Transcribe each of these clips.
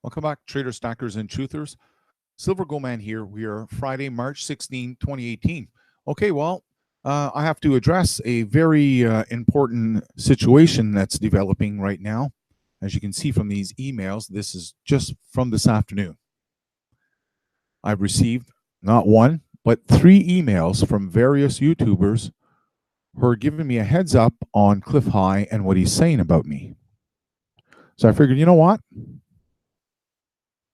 Welcome back, traders, stackers, and truthers. Silver Gold Man here. We are Friday, March 16, 2018. Okay, well, I have to address a very important situation that's developing right now. As you can see from these emails, this is just from this afternoon. I've received not one, but 3 emails from various YouTubers who are giving me a heads up on Clif High and what he's saying about me. So I figured, you know what?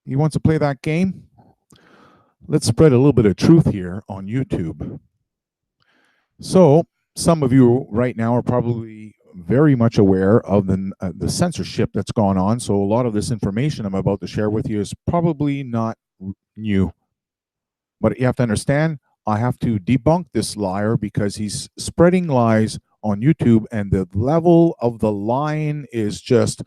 He wants to play that game. Let's spread a little bit of truth here on YouTube. So some of you right now are probably very much aware of the censorship that's gone on. So a lot of this information I'm about to share with you is probably not new. But you have to understand, I have to debunk this liar because he's spreading lies on YouTube, and the level of the lying is just,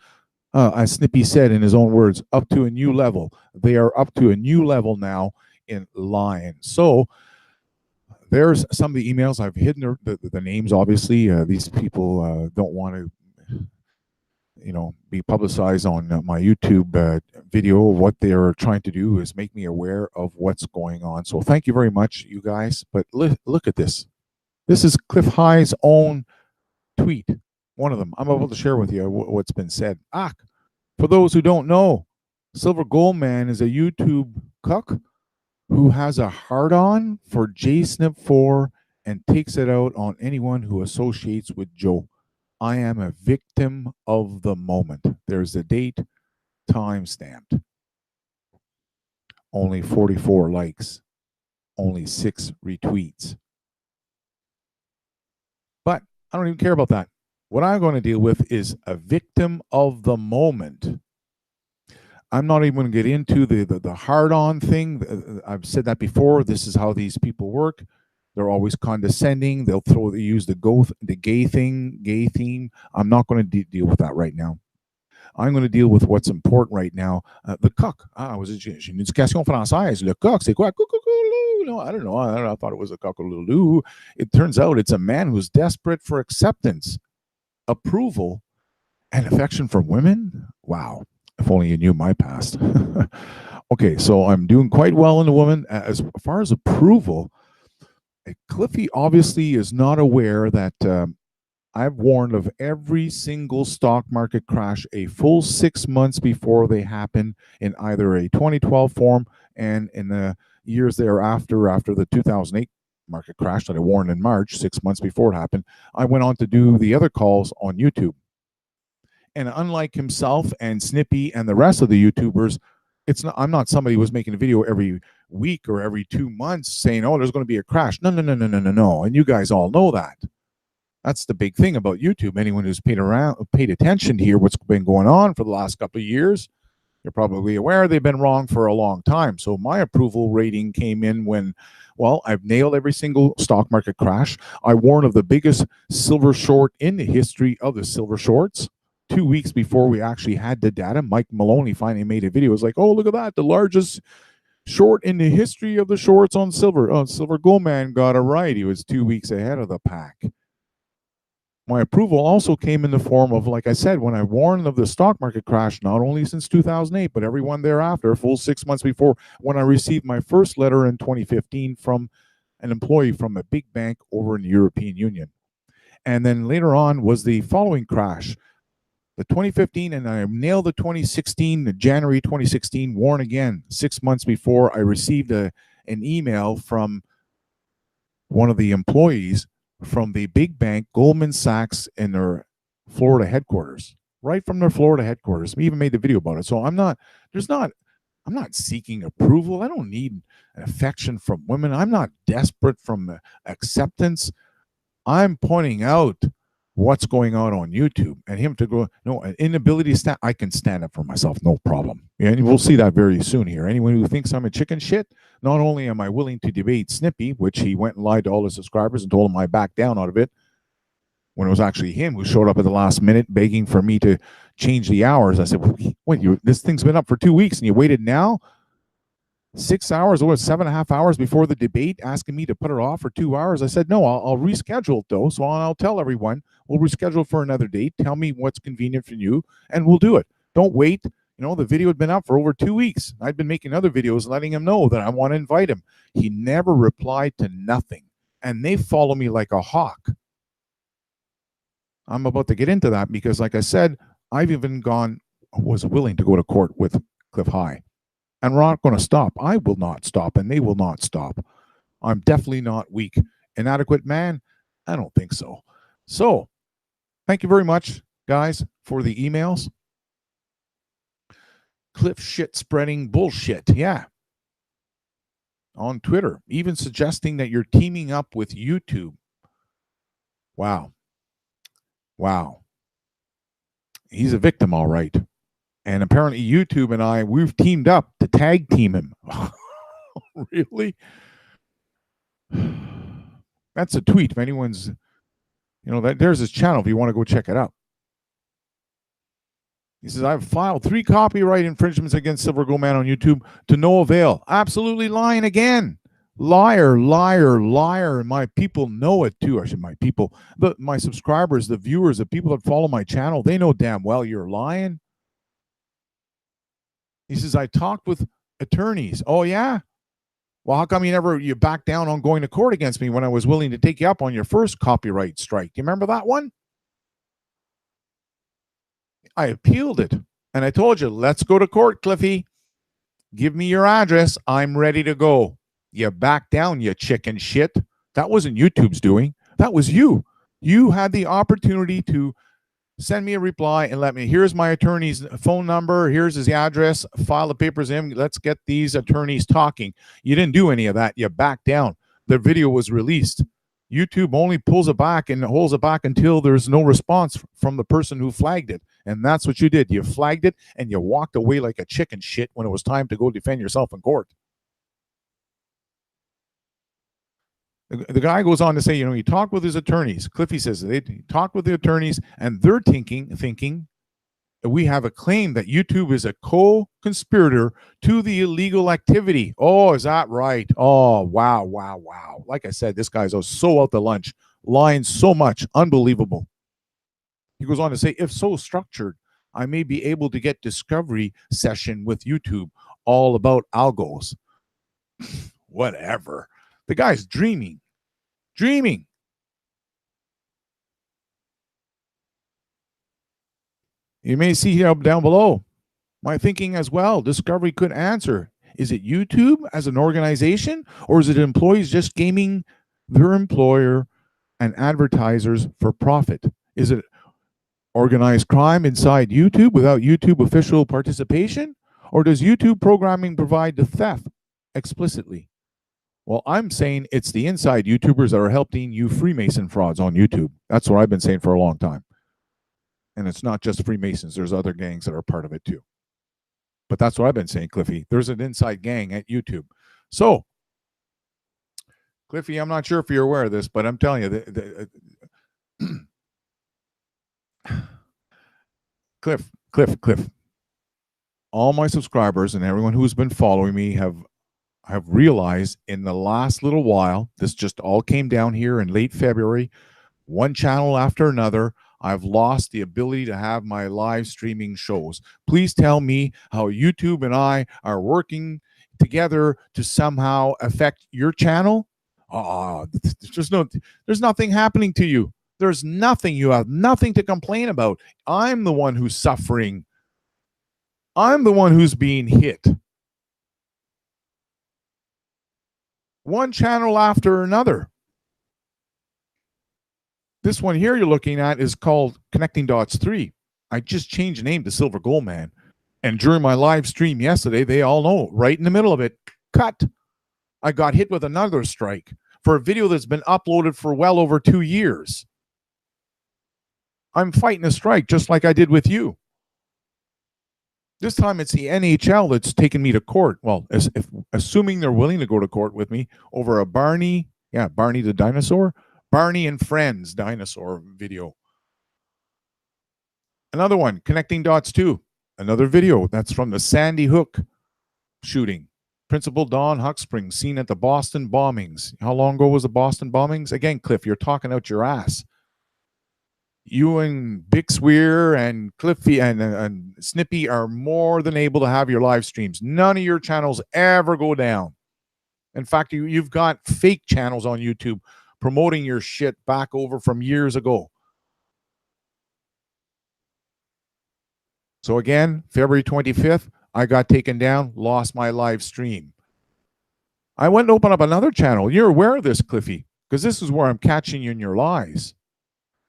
as Snippy said in his own words, up to a new level. They are up to a new level now in lying. So there's some of the emails. I've hidden the names, obviously. These people don't want to be publicized on my YouTube video. What they're trying to do is make me aware of what's going on. So thank you very much, you guys. But look at this. This is Clif High's own tweet. One of them. I'm about to share with you what's been said. For those who don't know, Silver Gold Man is a YouTube cuck who has a hard-on for JSNIP4 and takes it out on anyone who associates with Joe. I am a victim of the moment. There's a date, time stamped. Only 44 likes, only 6 retweets. But I don't even care about that. What I'm going to deal with is a victim of the moment. I'm not even going to get into the hard-on thing. I've said that before. This is how these people work. They're always condescending. They use the gay theme. I'm not going to deal with that right now. I'm going to deal with what's important right now. The cuck. J'ai une éducation française. Le cuck, c'est quoi? No, I don't know. I thought it was a cock-a-doodle-doo. It turns out it's a man who's desperate for acceptance, approval, and affection from women. Wow. If only you knew my past. Okay, so I'm doing quite well in the woman. As far as approval, Cliffy obviously is not aware that I've warned of every single stock market crash a full 6 months before they happen in either a 2012 form and in the years thereafter, after the 2008 market crash that I warned in March, 6 months before it happened. I went on to do the other calls on YouTube. And unlike himself and Snippy and the rest of the YouTubers, I'm not somebody who was making a video every week or every 2 months saying, oh, there's going to be a crash. No. And you guys all know that. That's the big thing about YouTube. Anyone who's paid attention to hear what's been going on for the last couple of years, you're probably aware they've been wrong for a long time. So my approval rating came in when, well, I've nailed every single stock market crash. I warned of the biggest silver short in the history of the silver shorts. 2 weeks before we actually had the data, Mike Maloney finally made a video. It was like, oh, look at that, the largest short in the history of the shorts on silver. Oh, Silver Gold Man got it right. He was 2 weeks ahead of the pack. My approval also came in the form of, like I said, when I warned of the stock market crash, not only since 2008, but everyone thereafter, full 6 months before, when I received my first letter in 2015 from an employee from a big bank over in the European Union. And then later on was the following crash. The 2015, and I nailed the 2016, the January 2016, warn again. 6 months before, I received an email from one of the employees from the big bank, Goldman Sachs, in their Florida headquarters, right from their Florida headquarters. We even made the video about it. So I'm not seeking approval. I don't need an affection from women. I'm not desperate from acceptance. I'm pointing out what's going on YouTube, and him to go, no, an inability to stand. I can stand up for myself, no problem. Yeah, and we'll see that very soon here. Anyone who thinks I'm a chicken shit, not only am I willing to debate Snippy, which he went and lied to all his subscribers and told him I backed down out of it, when it was actually him who showed up at the last minute begging for me to change the hours. I said, wait, this thing's been up for 2 weeks and you waited now? 6 hours or 7.5 hours before the debate, asking me to put it off for 2 hours. I said, no, I'll reschedule it though. So I'll tell everyone, we'll reschedule for another date. Tell me what's convenient for you and we'll do it. Don't wait You know, the video had been up for over 2 weeks. I'd been making other videos letting him know that I want to invite him. He never replied to nothing. And they follow me like a hawk. I'm about to get into that because, like I said, I've even was willing to go to court with Clif High. And we're not going to stop. I will not stop, and they will not stop. I'm definitely not weak. Inadequate man? I don't think so. So, thank you very much, guys, for the emails. Clif shit spreading bullshit. Yeah. On Twitter, even suggesting that you're teaming up with YouTube. Wow. Wow. He's a victim, all right. And apparently YouTube and we've teamed up to tag team him. Really? That's a tweet. If anyone's, there's his channel if you want to go check it out. He says, I've filed 3 copyright infringements against Silver Gold Man on YouTube to no avail. Absolutely lying again. Liar, liar, liar. And my people know it too. I should my people, my subscribers, the viewers, the people that follow my channel, they know damn well you're lying. He says, I talked with attorneys. Oh, yeah? Well, how come you backed down on going to court against me when I was willing to take you up on your first copyright strike? Do you remember that one? I appealed it. And I told you, let's go to court, Cliffy. Give me your address. I'm ready to go. You backed down, you chicken shit. That wasn't YouTube's doing. That was you. You had the opportunity to send me a reply and here's my attorney's phone number, here's his address, file the papers in, let's get these attorneys talking. You didn't do any of that. You backed down. The video was released. YouTube only pulls it back and holds it back until there's no response from the person who flagged it. And that's what you did. You flagged it and you walked away like a chicken shit when it was time to go defend yourself in court. The guy goes on to say, he talked with his attorneys. Cliffy says they talked with the attorneys, and they're thinking that we have a claim that YouTube is a co-conspirator to the illegal activity. Oh, is that right? Oh, wow, wow, wow. Like I said, this guy's so out to lunch, lying so much. Unbelievable. He goes on to say, if so structured, I may be able to get discovery session with YouTube all about algos. Whatever. The guy's dreaming. You may see down below my thinking as well. Discovery could answer. Is it YouTube as an organization, or is it employees just gaming their employer and advertisers for profit? Is it organized crime inside YouTube without YouTube official participation, or does YouTube programming provide the theft explicitly? Well, I'm saying it's the inside YouTubers that are helping you Freemason frauds on YouTube. That's what I've been saying for a long time. And it's not just Freemasons. There's other gangs that are part of it too. But that's what I've been saying, Cliffy. There's an inside gang at YouTube. So, Cliffy, I'm not sure if you're aware of this, but I'm telling you, Cliff. All my subscribers and everyone who's been following me have realized in the last little while, this just all came down here in late February, one channel after another, I've lost the ability to have my live streaming shows. Please tell me how YouTube and I are working together to somehow affect your channel. There's nothing happening to you. There's nothing. You have nothing to complain about. I'm the one who's suffering. I'm the one who's being hit. One channel after another. This one here you're looking at is called Connecting Dots 3. I just changed the name to Silver Gold Man. And during my live stream yesterday, they all know, right in the middle of it, cut. I got hit with another strike for a video that's been uploaded for well over 2 years. I'm fighting a strike just like I did with you. This time it's the NHL that's taken me to court. Well, assuming they're willing to go to court with me over a Barney the dinosaur, Barney and Friends dinosaur video. Another one, Connecting Dots 2, another video that's from the Sandy Hook shooting. Principal Don Huckspring seen at the Boston bombings. How long ago was the Boston bombings? Again, Cliff, you're talking out your ass. You and Bixweir and Cliffy and Snippy are more than able to have your live streams. None of your channels ever go down. In fact, you've got fake channels on YouTube promoting your shit back over from years ago. So again, February 25th, I got taken down, lost my live stream. I went and opened up another channel. You're aware of this, Cliffy, because this is where I'm catching you in your lies,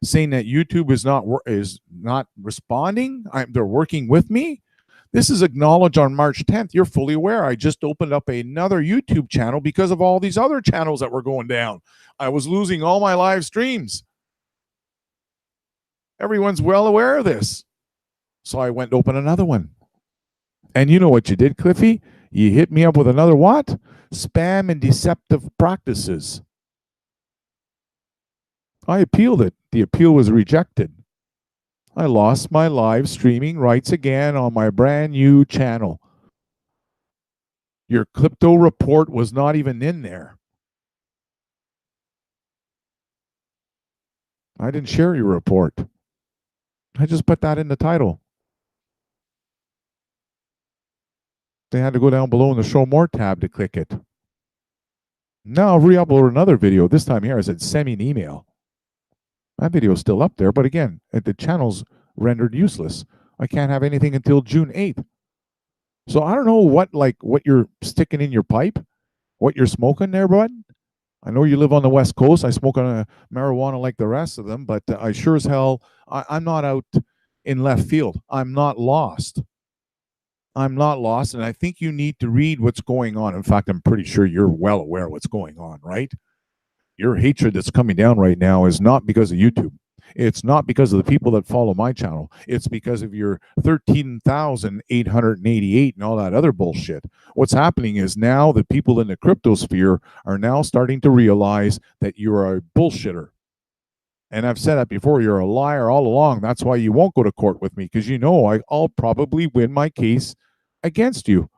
saying that YouTube is not responding. They're working with me. This is acknowledged on March 10th. You're fully aware. I just opened up another YouTube channel because of all these other channels that were going down. I was losing all my live streams. Everyone's well aware of this. So I went to open another one. And you know what you did, Cliffy? You hit me up with another what? Spam and deceptive practices. I appealed it. The appeal was rejected. I lost my live streaming rights again on my brand new channel. Your crypto report was not even in there. I didn't share your report. I just put that in the title. They had to go down below in the show more tab to click it. Now I'll re-upload another video. This time here I said send me an email. That video is still up there, but again, the channel's rendered useless. I can't have anything until June 8th. So I don't know what you're sticking in your pipe, what you're smoking there, bud. I know you live on the West Coast. I smoke marijuana like the rest of them, but I sure as hell, I'm not out in left field. I'm not lost. I'm not lost, and I think you need to read what's going on. In fact, I'm pretty sure you're well aware of what's going on, right? Your hatred that's coming down right now is not because of YouTube. It's not because of the people that follow my channel. It's because of your 13,888 and all that other bullshit. What's happening is now the people in the crypto sphere are now starting to realize that you're a bullshitter. And I've said that before, you're a liar all along. That's why you won't go to court with me, because you know I'll probably win my case against you.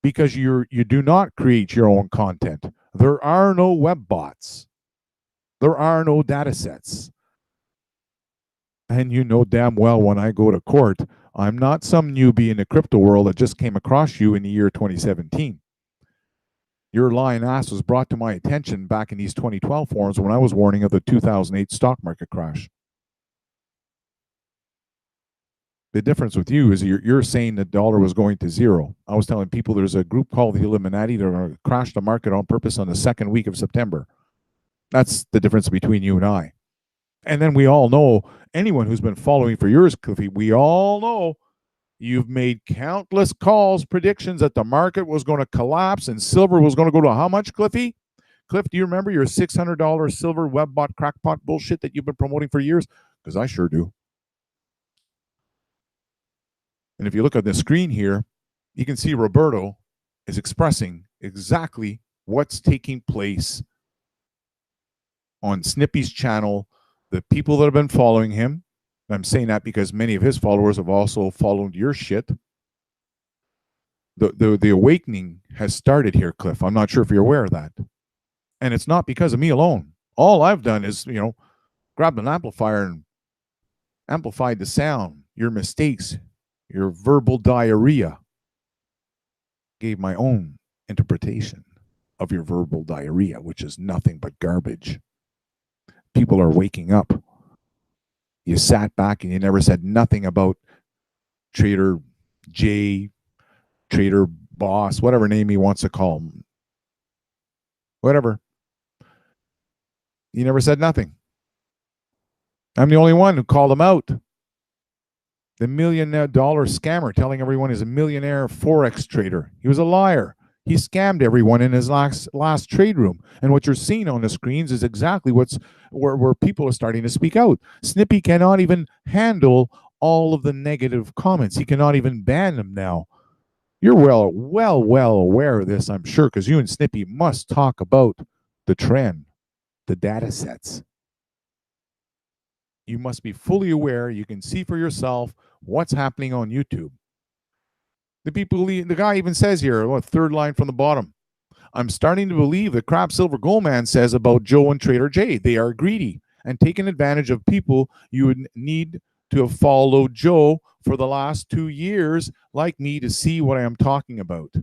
Because you do not create your own content. There are no web bots. There are no data sets. And you know damn well when I go to court, I'm not some newbie in the crypto world that just came across you in the year 2017. Your lying ass was brought to my attention back in these 2012 forums when I was warning of the 2008 stock market crash. The difference with you is you're saying the dollar was going to zero. I was telling people there's a group called the Illuminati that are going to crash the market on purpose on the second week of September. That's the difference between you and I. And then we all know, anyone who's been following for years, Cliffy, we all know you've made countless calls, predictions that the market was going to collapse and silver was going to go to how much, Cliffy? Cliff, do you remember your $600 silver web bot crackpot bullshit that you've been promoting for years? Because I sure do. And if you look at the screen here, you can see Roberto is expressing exactly what's taking place on Snippy's channel. The people that have been following him, I'm saying that because many of his followers have also followed your shit. The awakening has started here, Cliff. I'm not sure if you're aware of that. And it's not because of me alone. All I've done is, grabbed an amplifier and amplified the sound, your mistakes, your verbal diarrhea. Gave my own interpretation of your verbal diarrhea, which is nothing but garbage. People are waking up. You sat back and you never said nothing about Trader J, Trader Boss, whatever name he wants to call him. Whatever. You never said nothing. I'm the only one who called him out. The $1 million scammer telling everyone he's a millionaire Forex trader. He was a liar. He scammed everyone in his last trade room. And what you're seeing on the screens is exactly where people are starting to speak out. Snippy cannot even handle all of the negative comments. He cannot even ban them now. You're well aware of this, I'm sure, because you and Snippy must talk about the trend, the data sets. You must be fully aware. You can see for yourself what's happening on YouTube. The guy even says here, third line from the bottom, I'm starting to believe the crap silver gold man says about Joe and Trader J. They are greedy. and taken advantage of people you would need to have followed Joe for the last 2 years, like me, to see what I am talking about.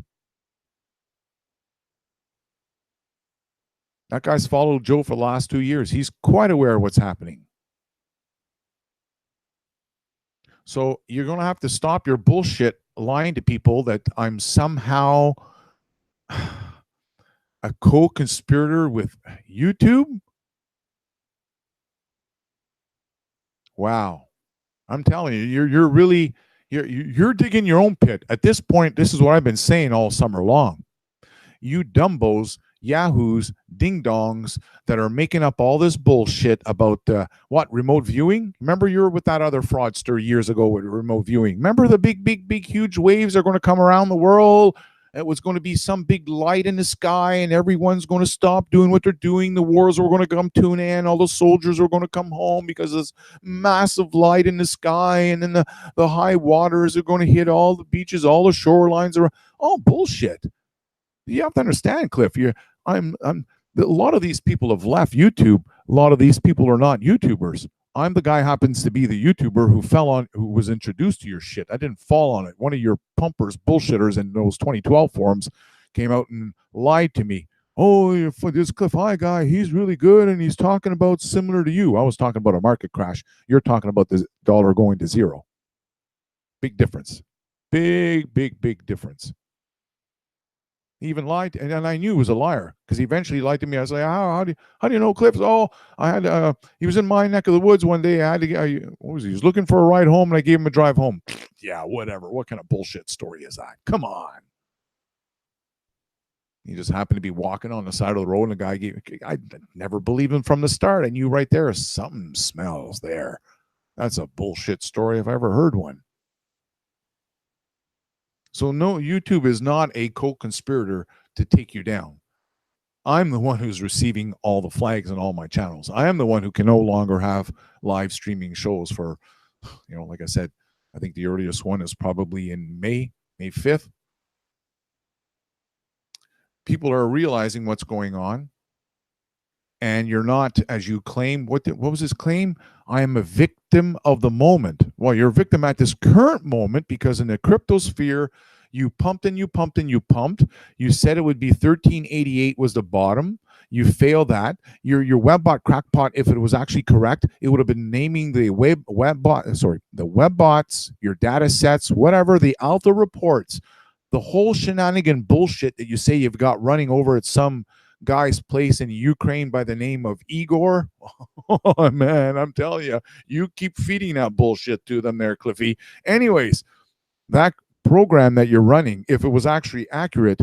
That guy's followed Joe for the last 2 years. He's quite aware of what's happening. So you're going to have to stop your bullshit lying to people that I'm somehow a co-conspirator with YouTube. Wow. I'm telling you, you're really you're digging your own pit. At this point, this is what I've been saying all summer long. You dumbos, yahoos, ding dongs that are making up all this bullshit about what, remote viewing? Remember, you were with that other fraudster years ago with remote viewing. Remember the big huge waves are going to come around the world? It was going to be some big light in the sky, and everyone's going to stop doing what they're doing. The wars were going to come to an end. All the soldiers were going to come home because there's massive light in the sky, and then the high waters are going to hit all the beaches, all the shorelines are all bullshit. You have to understand, Clif. A lot of these people have left YouTube. A lot of these people are not YouTubers. I'm the guy happens to be the YouTuber who was introduced to your shit. I didn't fall on it. One of your pumpers, bullshitters in those 2012 forums came out and lied to me. Oh, this Clif High guy, he's really good, and he's talking about similar to you. I was talking about a market crash. You're talking about the dollar going to zero. Big difference. Big difference. He even lied, and I knew he was a liar because he eventually lied to me. I was like, how do you know Clif's? Oh, I had he was in my neck of the woods one day. I had to get, what was he? He was looking for a ride home, and I gave him a drive home. Yeah, whatever. What kind of bullshit story is that? Come on. He just happened to be walking on the side of the road, and the guy I never believed him from the start. I knew right there something smells there. That's a bullshit story if I ever heard one. So no, YouTube is not a co-conspirator to take you down. I'm the one who's receiving all the flags on all my channels. I am the one who can no longer have live streaming shows for, like I said, I think the earliest one is probably in May 5th. People are realizing what's going on. And you're not, as you claim, what was his claim? I am a victim of the moment. Well, you're a victim at this current moment because in the crypto sphere, you pumped and you pumped and you pumped. You said it would be 1388 was the bottom. You failed that. Your webbot crackpot, if it was actually correct, it would have been naming the webbots, your data sets, whatever, the alpha reports, the whole shenanigan bullshit that you say you've got running over at some guy's place in Ukraine by the name of Igor. Oh, man, I'm telling you, you keep feeding that bullshit to them there, Cliffy. Anyways, that program that you're running, if it was actually accurate,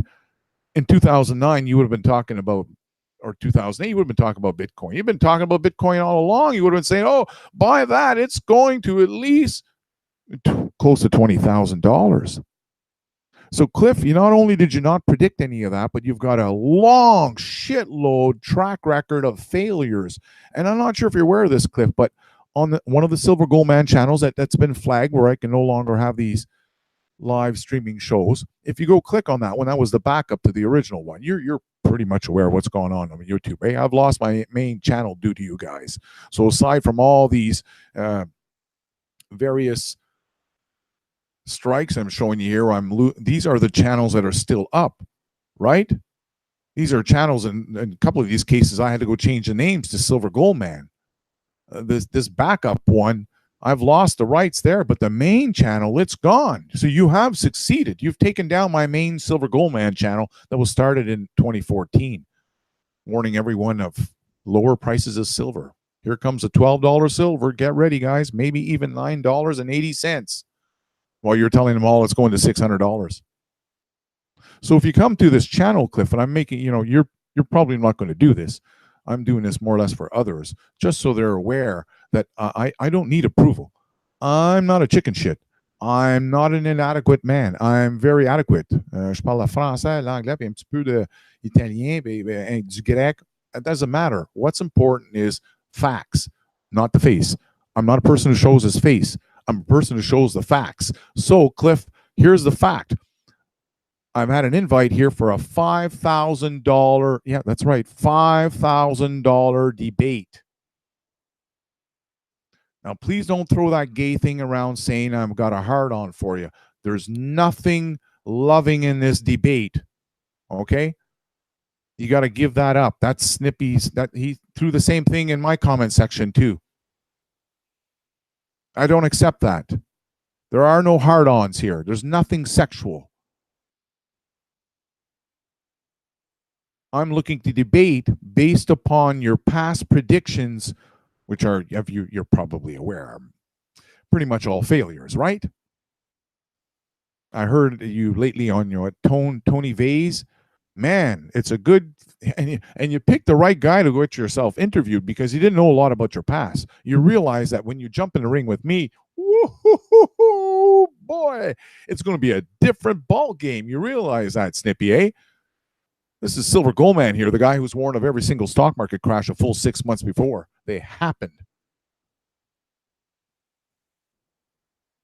in 2009, you would have been talking about, or 2008, you would have been talking about Bitcoin. You've been talking about Bitcoin all along. You would have been saying, oh, buy that. It's going to at least close to $20,000. So, Clif, not only did you not predict any of that, but you've got a long shitload track record of failures. And I'm not sure if you're aware of this, Clif, but on one of the Silver Gold Man channels that's been flagged where I can no longer have these live streaming shows, if you go click on that one, that was the backup to the original one. You're pretty much aware of what's going on YouTube. Hey, I've lost my main channel due to you guys. So aside from all these various strikes I'm showing you here, these are the channels that are still up, right? These are channels, and in a couple of these cases, I had to go change the names to Silver Gold Man. This backup one, I've lost the rights there, but the main channel, it's gone. So you have succeeded. You've taken down my main Silver Gold Man channel that was started in 2014, warning everyone of lower prices of silver. Here comes a $12 silver. Get ready, guys. Maybe even $9.80. While you're telling them all it's going to $600. So if you come to this channel, Clif, and I'm making, you're probably not going to do this. I'm doing this more or less for others, just so they're aware that I don't need approval. I'm not a chicken shit. I'm not an inadequate man. I'm very adequate. Je parle le français, l'anglais, puis un petit peu de italien, du grec. It doesn't matter. What's important is facts, not the face. I'm not a person who shows his face. I'm a person who shows the facts. So, Clif, here's the fact. I've had an invite here for a $5,000, yeah, that's right, $5,000 debate. Now, please don't throw that gay thing around saying I've got a hard on for you. There's nothing loving in this debate. Okay? You got to give that up. That's Snippy's. That he threw the same thing in my comment section too. I don't accept that. There are no hard-ons here. There's nothing sexual. I'm looking to debate based upon your past predictions, which are, you're probably aware, are pretty much all failures, right? I heard you lately on your Tony Vase. Man, it's a good, and you picked the right guy to get yourself interviewed because he didn't know a lot about your past. You realize that when you jump in the ring with me, woo, boy, it's going to be a different ball game. You realize that, Snippy, eh? This is Silver Goldman here, the guy who's warned of every single stock market crash a full 6 months before they happened.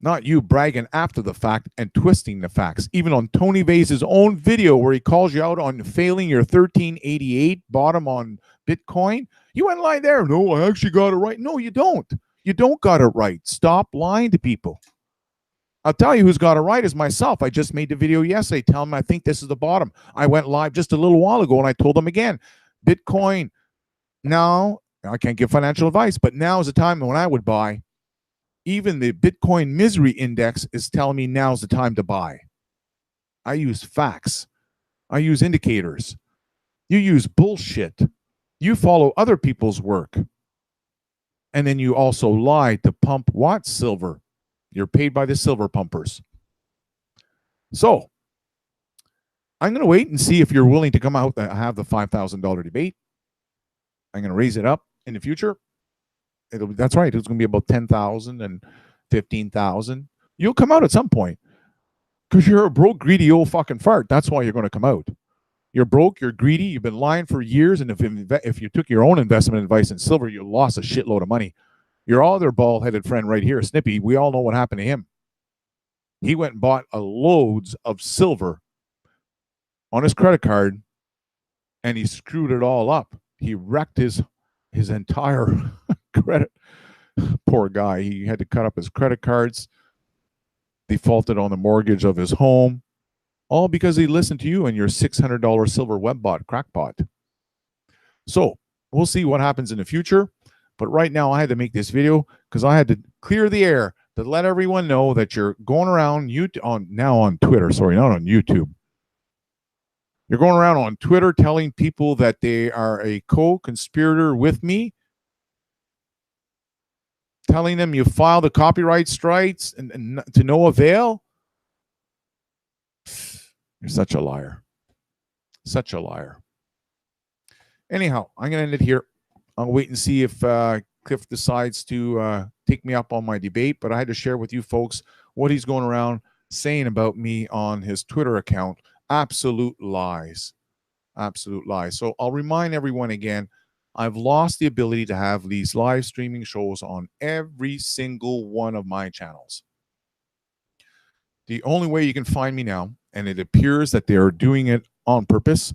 Not you bragging after the fact and twisting the facts. Even on Tony Vase's own video where he calls you out on failing your 1388 bottom on Bitcoin, you went lie there. No, I actually got it right. No, you don't. You don't got it right. Stop lying to people. I'll tell you who's got it right is myself. I just made the video yesterday telling them I think this is the bottom. I went live just a little while ago and I told them again, Bitcoin, now, I can't give financial advice, but now is the time when I would buy. Even the Bitcoin misery index is telling me now's the time to buy. I use facts. I use indicators. You use bullshit. You follow other people's work. And then you also lie to pump what? Silver. You're paid by the silver pumpers. So, I'm going to wait and see if you're willing to come out and have the $5,000 debate. I'm going to raise it up in the future. That's right. It's going to be about 10,000 and 15,000. You'll come out at some point because you're a broke, greedy old fucking fart. That's why you're going to come out. You're broke. You're greedy. You've been lying for years. And if you took your own investment advice in silver, you lost a shitload of money. Your other bald-headed friend right here, Snippy, we all know what happened to him. He went and bought loads of silver on his credit card, and he screwed it all up. He wrecked his entire credit. Poor guy. He had to cut up his credit cards, defaulted on the mortgage of his home, all because he listened to you and your $600 silver web bot crackpot. So we'll see what happens in the future. But right now I had to make this video because I had to clear the air to let everyone know that you're going around on Twitter, sorry, not on YouTube. You're going around on Twitter telling people that they are a co-conspirator with me, telling them you filed the copyright strikes and to no avail. You're such a liar. Such a liar. Anyhow, I'm going to end it here. I'll wait and see if Clif decides to take me up on my debate, but I had to share with you folks what he's going around saying about me on his Twitter account. Absolute lies. Absolute lies. So I'll remind everyone again, I've lost the ability to have these live streaming shows on every single one of my channels. The only way you can find me now, and it appears that they are doing it on purpose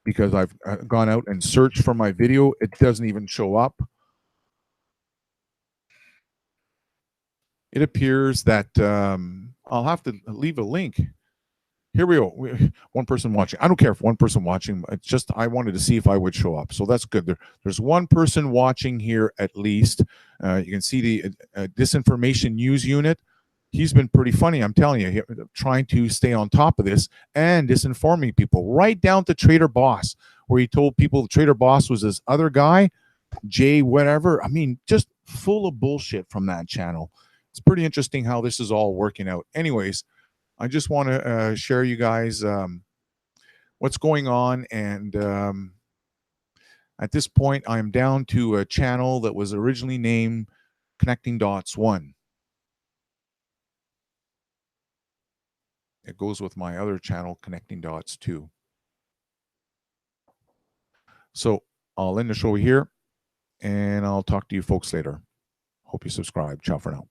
because I've gone out and searched for my video. It doesn't even show up. It appears that I'll have to leave a link. Here we go. One person watching. I don't care if one person watching. It's just I wanted to see if I would show up. So that's good. There's one person watching here at least. You can see the disinformation news unit. He's been pretty funny, I'm telling you, trying to stay on top of this and disinforming people, right down to Trader Boss, where he told people Trader Boss was this other guy, Jay whatever. I mean, just full of bullshit from that channel. It's pretty interesting how this is all working out. Anyways, I just want to share you guys what's going on. And at this point, I'm down to a channel that was originally named Connecting Dots 1. It goes with my other channel, Connecting Dots 2. So I'll end the show here, and I'll talk to you folks later. Hope you subscribe. Ciao for now.